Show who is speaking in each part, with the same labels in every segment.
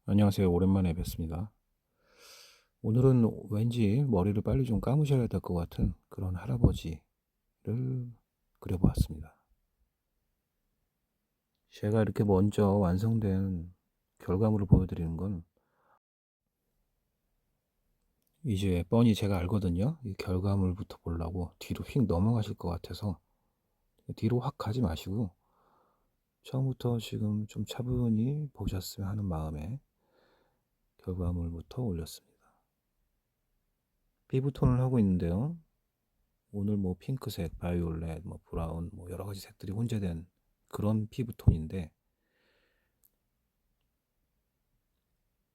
Speaker 1: 안녕하세요. 오랜만에 뵙습니다. 오늘은 왠지 머리를 빨리 좀 감으셔야 될 것 같은 그런 할아버지를 그려보았습니다. 제가 이렇게 먼저 완성된 결과물을 보여드리는 건 이제 뻔히 제가 알거든요. 이 결과물부터 보려고 뒤로 휙 넘어가실 것 같아서 뒤로 확 가지 마시고 처음부터 지금 좀 차분히 보셨으면 하는 마음에 결과물부터 올렸습니다. 피부톤을 하고 있는데요. 오늘 뭐 핑크색, 바이올렛, 뭐 브라운, 뭐 여러 가지 색들이 혼재된 그런 피부톤인데,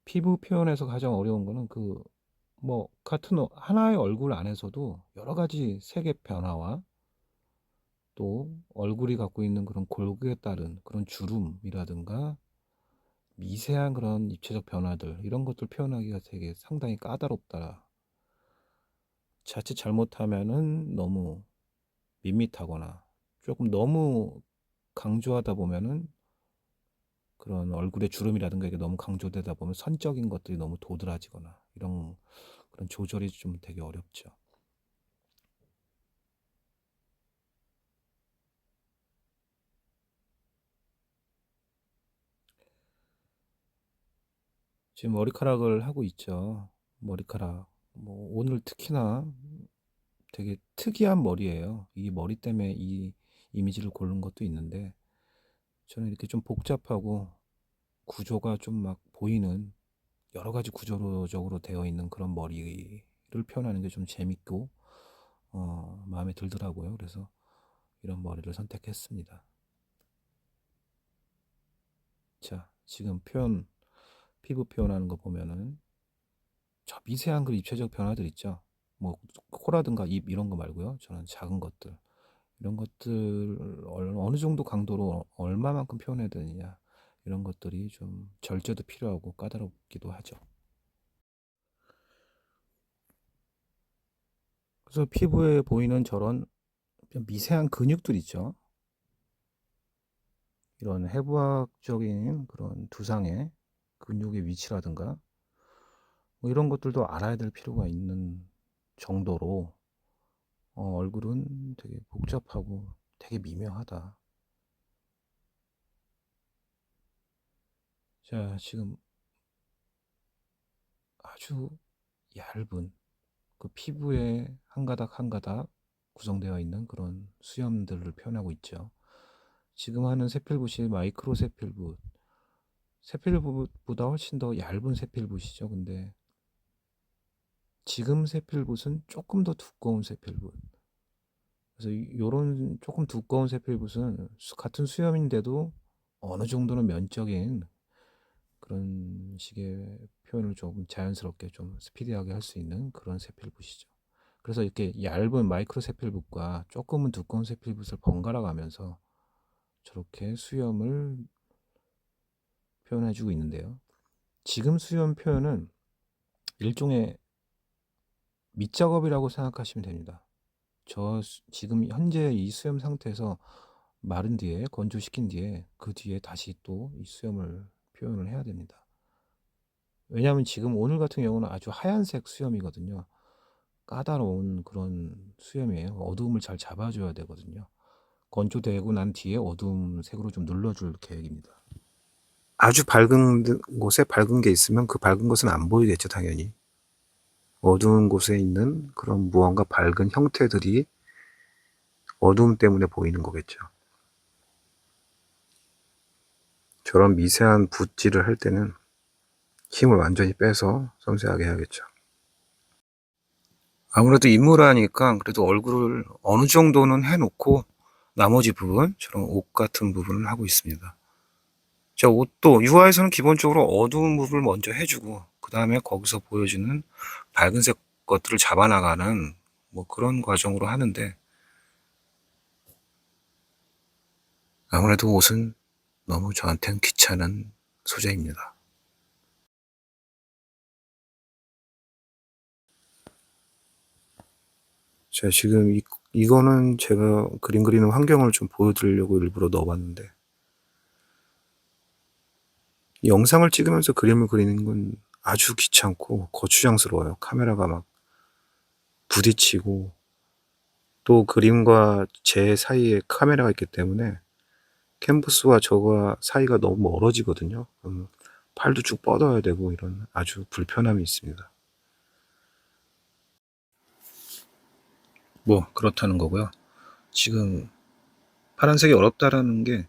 Speaker 1: 피부 표현에서 가장 어려운 거는 뭐 같은 하나의 얼굴 안에서도 여러 가지 색의 변화와 또 얼굴이 갖고 있는 그런 골격에 따른 그런 주름이라든가 미세한 그런 입체적 변화들, 이런 것들 표현하기가 되게 상당히 까다롭다. 자칫 잘못하면은 너무 밋밋하거나 조금 너무 강조하다 보면은 그런 얼굴의 주름이라든가 이게 너무 강조되다 보면 선적인 것들이 너무 도드라지거나 이런 그런 조절이 좀 되게 어렵죠. 지금 머리카락을 하고 있죠. 머리카락. 뭐 오늘 특히나 되게 특이한 머리예요. 이 머리 때문에 이 이미지를 고른 것도 있는데, 저는 이렇게 좀 복잡하고 구조가 좀 막 보이는 여러 가지 구조적으로 되어 있는 그런 머리를 표현하는 게 좀 재밌고 마음에 들더라고요. 그래서 이런 머리를 선택했습니다. 자, 지금 피부 표현하는 거 보면은 저 미세한 그 입체적 변화들 있죠. 뭐 코라든가 입 이런 거 말고요. 저는 작은 것들, 이런 것들 어느 정도 강도로 얼마만큼 표현해야 되느냐, 이런 것들이 좀 절제도 필요하고 까다롭기도 하죠. 그래서 피부에 보이는 저런 미세한 근육들 있죠. 이런 해부학적인 그런 두상의 근육의 위치라든가 뭐 이런 것들도 알아야 될 필요가 있는 정도로 얼굴은 되게 복잡하고 되게 미묘하다. 자, 지금 아주 얇은 그 피부에 한 가닥 한 가닥 구성되어 있는 그런 수염들을 표현하고 있죠. 지금 하는 세필붓이 마이크로 세필붓, 세필붓보다 훨씬 더 얇은 세필붓이죠. 근데 지금 세필붓은 조금 더 두꺼운 세필붓. 그래서 요런 조금 두꺼운 세필붓은 같은 수염인데도 어느 정도는 면적인 그런 식의 표현을 조금 자연스럽게 좀 스피디하게 할 수 있는 그런 세필붓이죠. 그래서 이렇게 얇은 마이크로 세필붓과 조금은 두꺼운 세필붓을 번갈아 가면서 저렇게 수염을 표현해주고 있는데요. 지금 수염 표현은 일종의 밑작업이라고 생각하시면 됩니다. 지금 현재 이 수염 상태에서 마른 뒤에 건조시킨 뒤에 그 뒤에 다시 또 이 수염을 표현을 해야 됩니다. 왜냐하면 지금 오늘 같은 경우는 아주 하얀색 수염이거든요. 까다로운 그런 수염이에요. 어두움을 잘 잡아줘야 되거든요. 건조되고 난 뒤에 어두움 색으로 좀 눌러줄 계획입니다. 아주 밝은 곳에 밝은 게 있으면 그 밝은 곳은 안 보이겠죠, 당연히. 어두운 곳에 있는 그런 무언가 밝은 형태들이 어두움 때문에 보이는 거겠죠. 저런 미세한 붓질을 할 때는 힘을 완전히 빼서 섬세하게 해야겠죠. 아무래도 인물하니까 그래도 얼굴을 어느 정도는 해놓고 나머지 부분, 저런 옷 같은 부분을 하고 있습니다. 자, 옷도 유화에서는 기본적으로 어두운 부분을 먼저 해주고 그 다음에 거기서 보여지는 밝은색 것들을 잡아나가는 뭐 그런 과정으로 하는데, 아무래도 옷은 너무 저한테는 귀찮은 소재입니다. 자, 지금 이거는 제가 그림 그리는 환경을 좀 보여드리려고 일부러 넣어봤는데, 영상을 찍으면서 그림을 그리는 건 아주 귀찮고 거추장스러워요. 카메라가 막 부딪히고, 또 그림과 제 사이에 카메라가 있기 때문에 캔버스와 저가 사이가 너무 멀어지거든요. 팔도 쭉 뻗어야 되고 이런 아주 불편함이 있습니다. 뭐 그렇다는 거고요. 지금 파란색이 어렵다라는 게,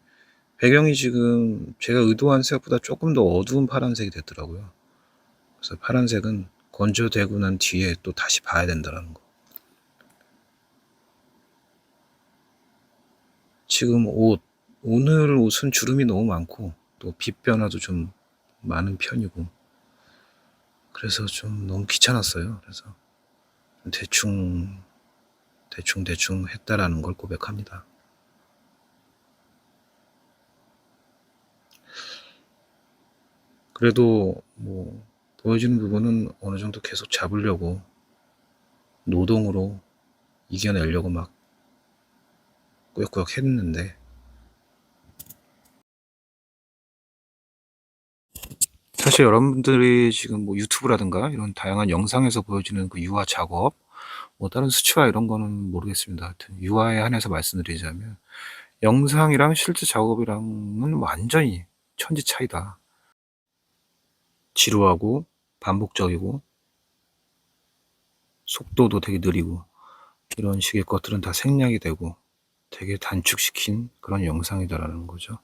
Speaker 1: 배경이 지금 제가 의도한 색보다 조금 더 어두운 파란색이 됐더라고요. 그래서 파란색은 건조되고 난 뒤에 또 다시 봐야 된다는 거. 지금 오늘 옷은 주름이 너무 많고 또 빛 변화도 좀 많은 편이고, 그래서 좀 너무 귀찮았어요. 그래서 대충 했다라는 걸 고백합니다. 그래도 뭐 보여지는 부분은 어느 정도 계속 잡으려고 노동으로 이겨내려고 막 꾸역꾸역 했는데, 사실 여러분들이 지금 뭐 유튜브라든가 이런 다양한 영상에서 보여지는 그 유화 작업, 뭐 다른 수치화 이런 거는 모르겠습니다. 하여튼 유화에 한해서 말씀드리자면 영상이랑 실제 작업이랑은 완전히 천지 차이다. 지루하고 반복적이고 속도도 되게 느리고 이런 식의 것들은 다 생략이 되고 되게 단축시킨 그런 영상이다라는 거죠.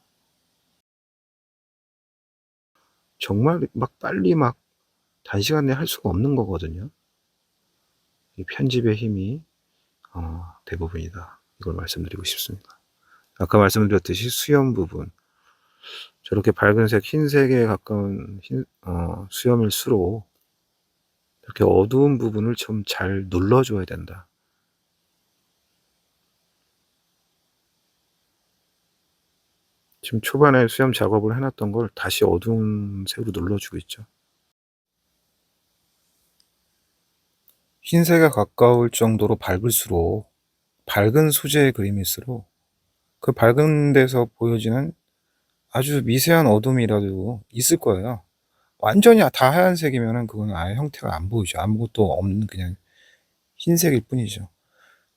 Speaker 1: 정말 막 빨리 막 단시간 내에 할 수가 없는 거거든요. 이 편집의 힘이 대부분이다. 이걸 말씀드리고 싶습니다. 아까 말씀드렸듯이 수염 부분, 저렇게 밝은색, 흰색에 가까운 수염일수록 이렇게 어두운 부분을 좀 잘 눌러줘야 된다. 지금 초반에 수염 작업을 해놨던 걸 다시 어두운 색으로 눌러주고 있죠. 흰색에 가까울 정도로 밝을수록, 밝은 소재의 그림일수록 그 밝은 데서 보여지는 아주 미세한 어둠이라도 있을 거예요. 완전히 다 하얀색이면은 그건 아예 형태가 안 보이죠. 아무것도 없는 그냥 흰색일 뿐이죠.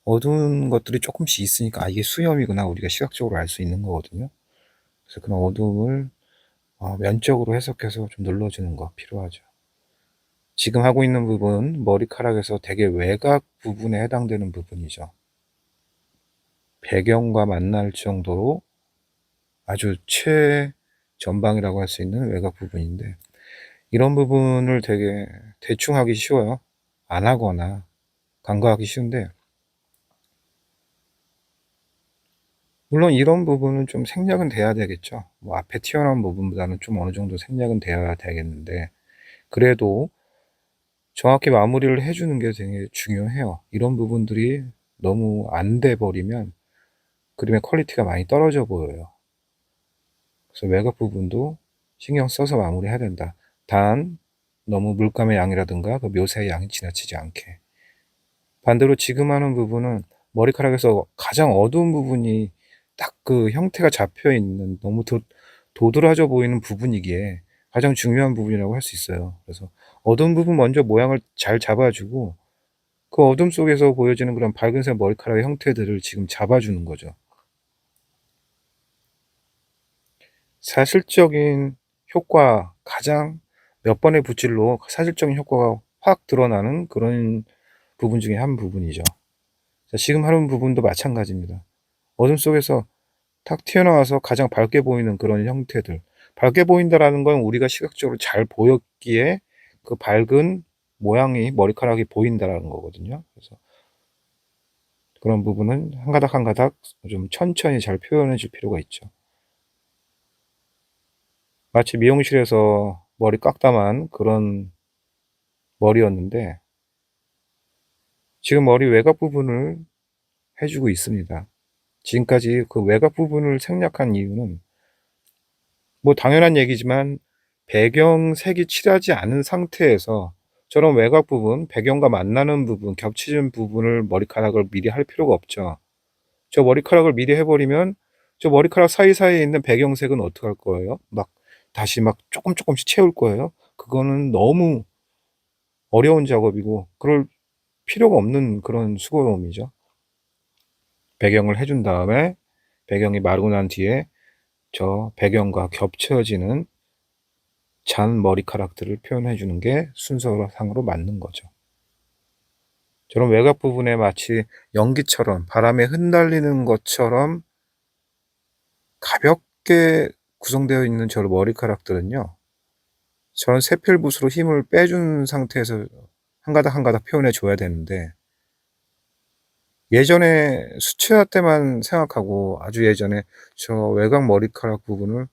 Speaker 1: 어두운 것들이 조금씩 있으니까 이게 수염이구나 우리가 시각적으로 알 수 있는 거거든요. 그래서 그런 어둠을 면적으로 해석해서 좀 눌러주는 거 필요하죠. 지금 하고 있는 부분, 머리카락에서 되게 외곽 부분에 해당되는 부분이죠. 배경과 만날 정도로 아주 최전방이라고 할 수 있는 외곽 부분인데, 이런 부분을 되게 대충 하기 쉬워요. 안 하거나 간과하기 쉬운데, 물론 이런 부분은 좀 생략은 돼야 되겠죠. 뭐 앞에 튀어나온 부분보다는 좀 어느 정도 생략은 돼야 되겠는데, 그래도 정확히 마무리를 해주는 게 되게 중요해요. 이런 부분들이 너무 안 돼 버리면 그림의 퀄리티가 많이 떨어져 보여요. 그래서 외곽 부분도 신경 써서 마무리해야 된다. 단 너무 물감의 양이라든가 그 묘사의 양이 지나치지 않게. 반대로 지금 하는 부분은 머리카락에서 가장 어두운 부분이 딱 그 형태가 잡혀 있는, 너무 도드라져 보이는 부분이기에 가장 중요한 부분이라고 할 수 있어요. 그래서 어두운 부분 먼저 모양을 잘 잡아주고, 그 어둠 속에서 보여지는 그런 밝은색 머리카락의 형태들을 지금 잡아주는 거죠. 사실적인 효과, 가장 몇 번의 붓질로 사실적인 효과가 확 드러나는 그런 부분 중에 한 부분이죠. 자, 지금 하는 부분도 마찬가지입니다. 어둠 속에서 탁 튀어나와서 가장 밝게 보이는 그런 형태들. 밝게 보인다라는 건 우리가 시각적으로 잘 보였기에 그 밝은 모양이, 머리카락이 보인다라는 거거든요. 그래서 그런 부분은 한 가닥 한 가닥 좀 천천히 잘 표현해 줄 필요가 있죠. 마치 미용실에서 머리 깎다만 그런 머리였는데, 지금 머리 외곽 부분을 해주고 있습니다. 지금까지 그 외곽 부분을 생략한 이유는 뭐 당연한 얘기지만, 배경색이 칠하지 않은 상태에서 저런 외곽 부분, 배경과 만나는 부분, 겹치는 부분을 머리카락을 미리 할 필요가 없죠. 저 머리카락을 미리 해버리면 저 머리카락 사이사이에 있는 배경색은 어떻게 할 거예요? 막 다시 막 조금씩 채울 거예요. 그거는 너무 어려운 작업이고 그럴 필요가 없는 그런 수고로움이죠. 배경을 해준 다음에 배경이 마르고 난 뒤에 저 배경과 겹쳐지는 잔 머리카락들을 표현해 주는 게 순서상으로 맞는 거죠. 저런 외곽 부분에 마치 연기처럼 바람에 흩날리는 것처럼 가볍게 구성되어 있는 저 머리카락들은요, 저런 세필 붓으로 힘을 빼준 상태에서 한 가닥 한 가닥 표현해 줘야 되는데, 예전에 수채화 때만 생각하고 아주 예전에 저 외곽 머리카락 부분을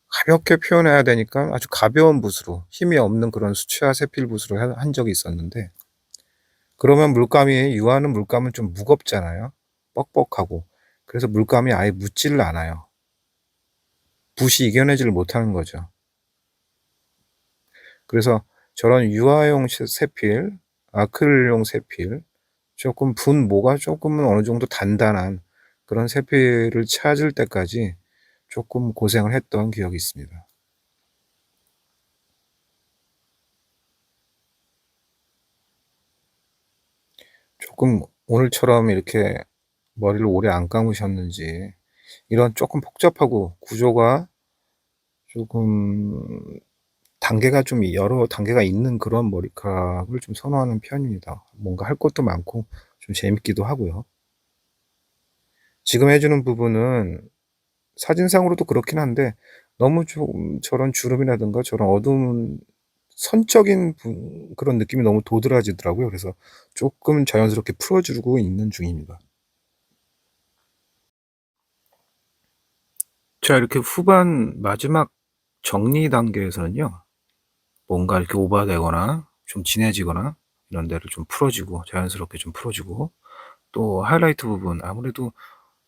Speaker 1: 가볍게 표현해야 되니까 아주 가벼운 붓으로, 힘이 없는 그런 수채화 세필 붓으로 한 적이 있었는데, 그러면 물감이, 유화는 물감은 좀 무겁잖아요. 뻑뻑하고. 그래서 물감이 아예 묻지를 않아요. 붓이 이겨내지를 못하는 거죠. 그래서 저런 유화용 세필, 아크릴용 세필, 조금 분모가 조금은 어느 정도 단단한 그런 세필을 찾을 때까지 조금 고생을 했던 기억이 있습니다. 조금 오늘처럼 이렇게 머리를 오래 안 감으셨는지, 이런 조금 복잡하고 구조가 조금 단계가 좀 여러 단계가 있는 그런 머리카락을 좀 선호하는 편입니다. 뭔가 할 것도 많고 좀 재밌기도 하고요. 지금 해 주는 부분은 사진상으로도 그렇긴 한데, 너무 좀 저런 주름이라든가 저런 어두운 선적인 그런 느낌이 너무 도드라지더라고요. 그래서 조금 자연스럽게 풀어 주고 있는 중입니다. 자, 이렇게 후반 마지막 정리 단계에서는요, 뭔가 이렇게 오버되거나 좀 진해지거나 이런 데를 좀 풀어 주고, 자연스럽게 좀 풀어 주고, 또 하이라이트 부분, 아무래도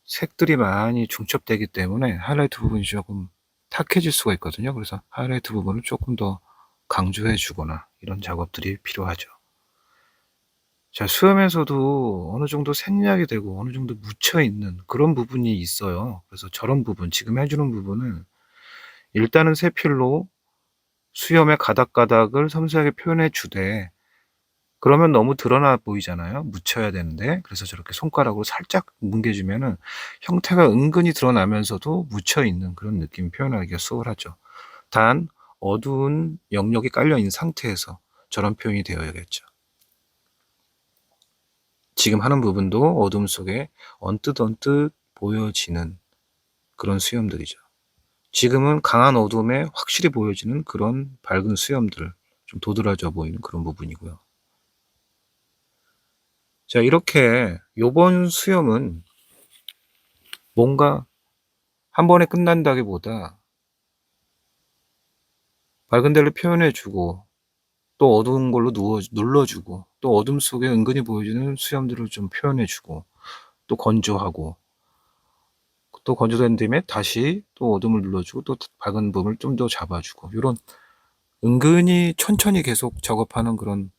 Speaker 1: 색들이 많이 중첩되기 때문에 하이라이트 부분이 조금 탁해질 수가 있거든요. 그래서 하이라이트 부분을 조금 더 강조해 주거나 이런 작업들이 필요하죠. 자, 수염에서도 어느 정도 생략이 되고 어느 정도 묻혀 있는 그런 부분이 있어요. 그래서 저런 부분, 지금 해 주는 부분은 일단은 세필로 수염의 가닥가닥을 섬세하게 표현해 주되, 그러면 너무 드러나 보이잖아요. 묻혀야 되는데. 그래서 저렇게 손가락으로 살짝 뭉개 주면은 형태가 은근히 드러나면서도 묻혀 있는 그런 느낌 표현하기가 수월하죠. 단 어두운 영역이 깔려 있는 상태에서 저런 표현이 되어야겠죠. 지금 하는 부분도 어둠 속에 언뜻 보여지는 그런 수염들이죠. 지금은 강한 어둠에 확실히 보여지는 그런 밝은 수염들, 좀 도드라져 보이는 그런 부분이고요. 자, 이렇게 요번 수염은 뭔가 한 번에 끝난다기보다 밝은 데를 표현해 주고, 또 어두운 걸로 눌러 주고, 또 어둠 속에 은근히 보여지는 수염들을 좀 표현해 주고, 또 건조하고, 또 건조된 뒤에 다시 또 어둠을 눌러 주고, 또 밝은 부분을 좀 더 잡아 주고, 요런 은근히 천천히 계속 작업하는 그런,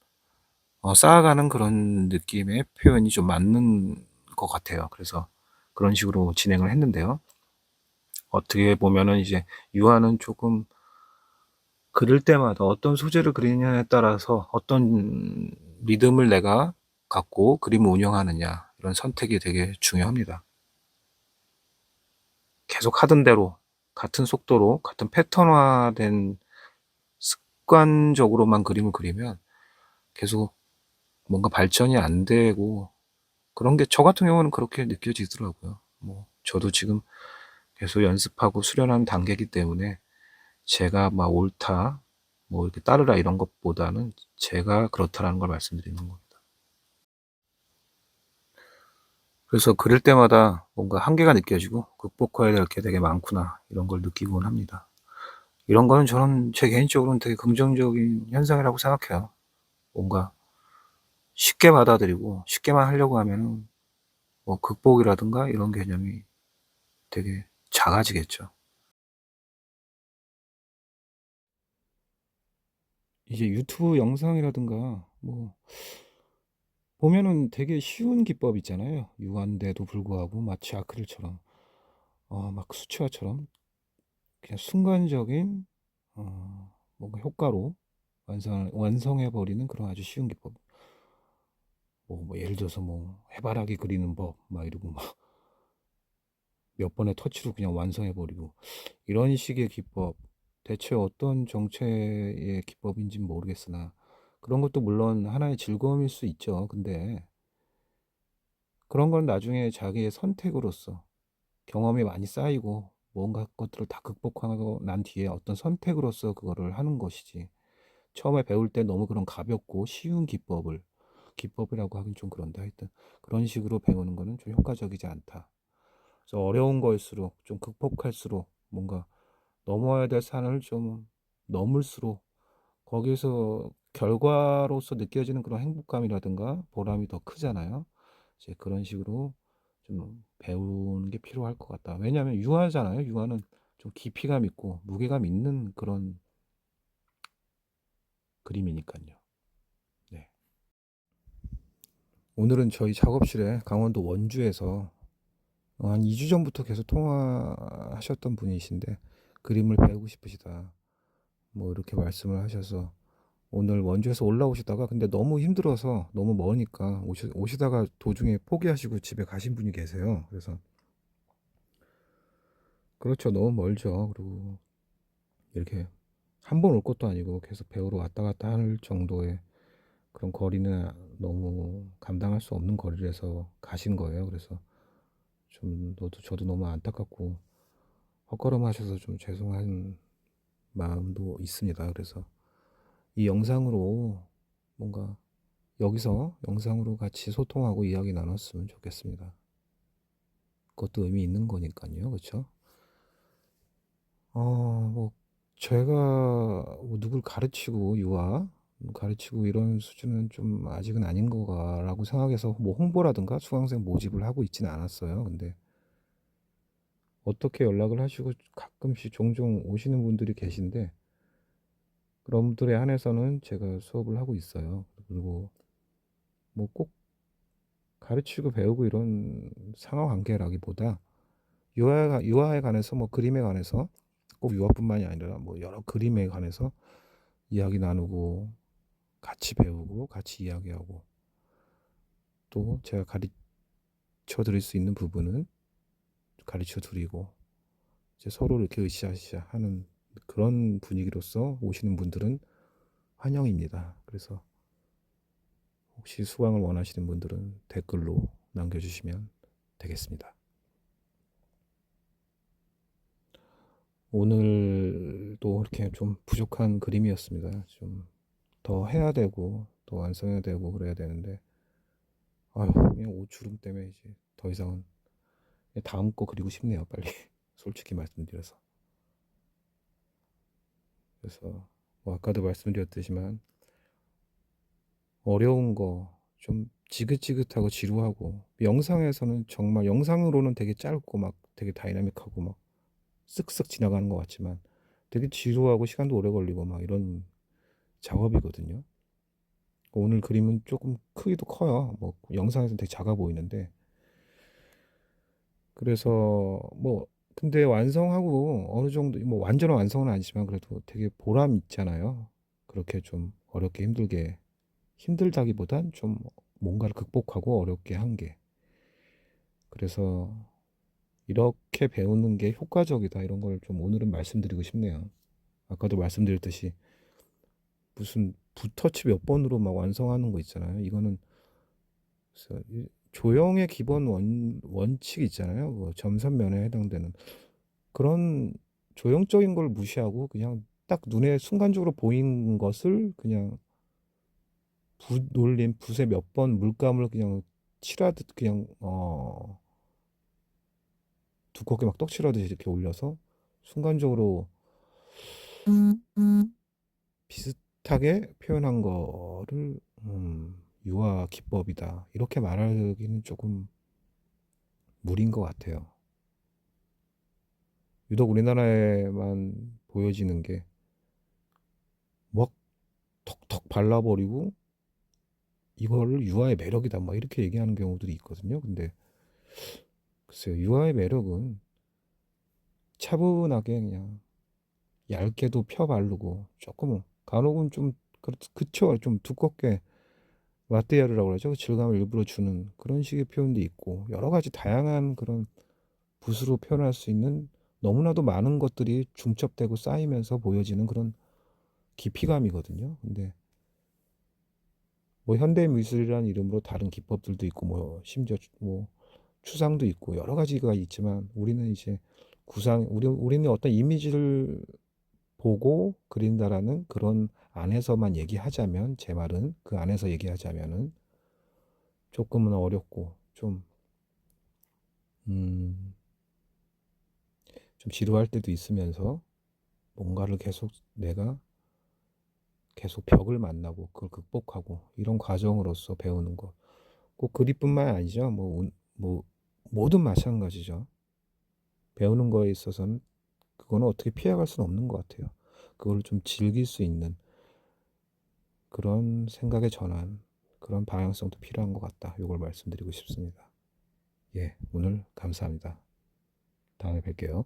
Speaker 1: 쌓아가는 그런 느낌의 표현이 좀 맞는 것 같아요. 그래서 그런 식으로 진행을 했는데요. 어떻게 보면은 이제 유화는 조금 그릴 때마다 어떤 소재를 그리느냐에 따라서 어떤 리듬을 내가 갖고 그림을 운영하느냐, 이런 선택이 되게 중요합니다. 계속 하던 대로 같은 속도로 같은 패턴화된 습관적으로만 그림을 그리면 계속 뭔가 발전이 안 되고, 그런 게 저 같은 경우는 그렇게 느껴지더라고요. 뭐 저도 지금 계속 연습하고 수련하는 단계이기 때문에 제가 막 옳다, 뭐 이렇게 따르라 이런 것보다는 제가 그렇다라는 걸 말씀드리는 겁니다. 그래서 그릴 때마다 뭔가 한계가 느껴지고 '극복해야 될 게 되게 많구나.' 이런 걸 느끼곤 합니다. 이런 거는 저는 제 개인적으로는 되게 긍정적인 현상이라고 생각해요. 뭔가 쉽게 받아들이고 쉽게만 하려고 하면은 뭐 극복이라든가 이런 개념이 되게 작아지겠죠. 이제 유튜브 영상이라든가 뭐 보면은 되게 쉬운 기법 있잖아요. 유한데도 불구하고 마치 아크릴처럼 막 수채화처럼 그냥 순간적인 뭔가 효과로 완성해버리는 그런 아주 쉬운 기법. 뭐 예를 들어서 뭐 해바라기 그리는 법, 막 이러고 막 몇 번의 터치로 그냥 완성해버리고 이런 식의 기법, 대체 어떤 정체의 기법인지 모르겠으나 그런 것도 물론 하나의 즐거움일 수 있죠. 근데 그런 건 나중에 자기의 선택으로서 경험이 많이 쌓이고 뭔가 것들을 다 극복하고 난 뒤에 어떤 선택으로서 그거를 하는 것이지. 처음에 배울 때 너무 그런 가볍고 쉬운 기법이라고 하긴 좀 그런데 하여튼 그런 식으로 배우는 거는 좀 효과적이지 않다. 그래서 어려운 거일수록 좀 극복할수록 뭔가 넘어야 될 산을 좀 넘을수록 거기서 결과로서 느껴지는 그런 행복감이라든가 보람이 더 크잖아요. 이제 그런 식으로 좀 배우는 게 필요할 것 같다. 왜냐하면 유화잖아요. 유화는 좀 깊이감 있고 무게감 있는 그런 그림이니까요. 네. 오늘은 저희 작업실에 강원도 원주에서 한 2주 전부터 계속 통화하셨던 분이신데 그림을 배우고 싶으시다. 뭐 이렇게 말씀을 하셔서 오늘 원주에서 올라오시다가 근데 너무 힘들어서 너무 머니까 오시다가 도중에 포기하시고 집에 가신 분이 계세요. 그래서 그렇죠. 너무 멀죠. 그리고 이렇게 한 번 올 것도 아니고 계속 배우러 왔다 갔다 할 정도의 그런 거리는 너무 감당할 수 없는 거리라서 가신 거예요. 그래서 좀 저도 너무 안타깝고 헛걸음하셔서 좀 죄송한 마음도 있습니다. 그래서 이 영상으로 뭔가 여기서 영상으로 같이 소통하고 이야기 나눴으면 좋겠습니다. 그것도 의미 있는 거니까요. 그렇죠? 뭐 제가 뭐 누굴 가르치고 가르치고 이런 수준은 좀 아직은 아닌 거라고 생각해서 뭐 홍보라든가 수강생 모집을 하고 있지는 않았어요. 근데 어떻게 연락을 하시고 가끔씩 종종 오시는 분들이 계신데 그런 분들에 한해서는 제가 수업을 하고 있어요. 그리고 뭐 꼭 가르치고 배우고 이런 상하 관계라기보다 유아에 관해서 뭐 그림에 관해서 꼭 유아뿐만이 아니라 뭐 여러 그림에 관해서 이야기 나누고 같이 배우고 같이 이야기하고 또 제가 가르쳐 드릴 수 있는 부분은 가르쳐 드리고 이제 서로 이렇게 으쌰으쌰 하는 그런 분위기로서 오시는 분들은 환영입니다. 그래서 혹시 수강을 원하시는 분들은 댓글로 남겨주시면 되겠습니다. 오늘도 이렇게 좀 부족한 그림이었습니다. 좀 더 해야 되고 더 완성해야 되고 그래야 되는데 아유 그냥 옷주름 때문에 이제 더 이상은 다음 거 그리고 싶네요 빨리 솔직히 말씀드려서. 그래서 뭐 아까도 말씀드렸듯이만 어려운 거 좀 지긋지긋하고 지루하고 영상에서는 정말 영상으로는 되게 짧고 막 되게 다이나믹하고 막 쓱쓱 지나가는 것 같지만 되게 지루하고 시간도 오래 걸리고 막 이런 작업이거든요. 오늘 그림은 조금 크기도 커요. 뭐 영상에서는 되게 작아 보이는데 그래서 뭐 근데 완성하고 어느 정도 뭐 완전한 완성은 아니지만 그래도 되게 보람 있잖아요. 그렇게 좀 어렵게 힘들다기보단 좀 뭔가를 극복하고 어렵게 한 게. 그래서 이렇게 배우는 게 효과적이다 이런 걸 좀 오늘은 말씀드리고 싶네요. 아까도 말씀드렸듯이 무슨 붓터치 몇 번으로 막 완성하는 거 있잖아요. 이거는 그래서 조형의 기본 원칙 있잖아요. 뭐 점선면에 해당되는 그런 조형적인 걸 무시하고 그냥 딱 눈에 순간적으로 보이는 것을 그냥 붓 놀림 붓에 몇 번 물감을 그냥 칠하듯 그냥 두껍게 막 떡칠하듯이 이렇게 올려서 순간적으로 비슷하게 표현한 거를 유화 기법이다 이렇게 말하기는 조금 무리인 것 같아요. 유독 우리나라에만 보여지는 게 막 톡톡 발라버리고 이거를 유화의 매력이다 막 이렇게 얘기하는 경우들이 있거든요. 근데 글쎄요 유화의 매력은 차분하게 그냥 얇게도 펴 바르고 조금 간혹은 좀 그쵸 좀 두껍게 마테리얼이라고 그러죠. 질감을 일부러 주는 그런 식의 표현도 있고 여러 가지 다양한 그런 붓으로 표현할 수 있는 너무나도 많은 것들이 중첩되고 쌓이면서 보여지는 그런 깊이감이거든요. 근데 뭐 현대 미술이라는 이름으로 다른 기법들도 있고 뭐 심지어 뭐 추상도 있고 여러 가지가 있지만 우리는 이제 우리는 어떤 이미지를 보고 그린다라는 그런 안에서만 얘기하자면 제 말은 그 안에서 얘기하자면은 조금은 어렵고 음, 좀 지루할 때도 있으면서 뭔가를 계속 내가 계속 벽을 만나고 그걸 극복하고 이런 과정으로서 배우는 것. 꼭 그리뿐만 아니죠. 뭐 모든 마찬가지죠. 배우는 거에 있어서는 그거는 어떻게 피해갈 수는 없는 것 같아요. 그걸 좀 즐길 수 있는 그런 생각의 전환, 그런 방향성도 필요한 것 같다. 이걸 말씀드리고 싶습니다. 예, 오늘 감사합니다. 다음에 뵐게요.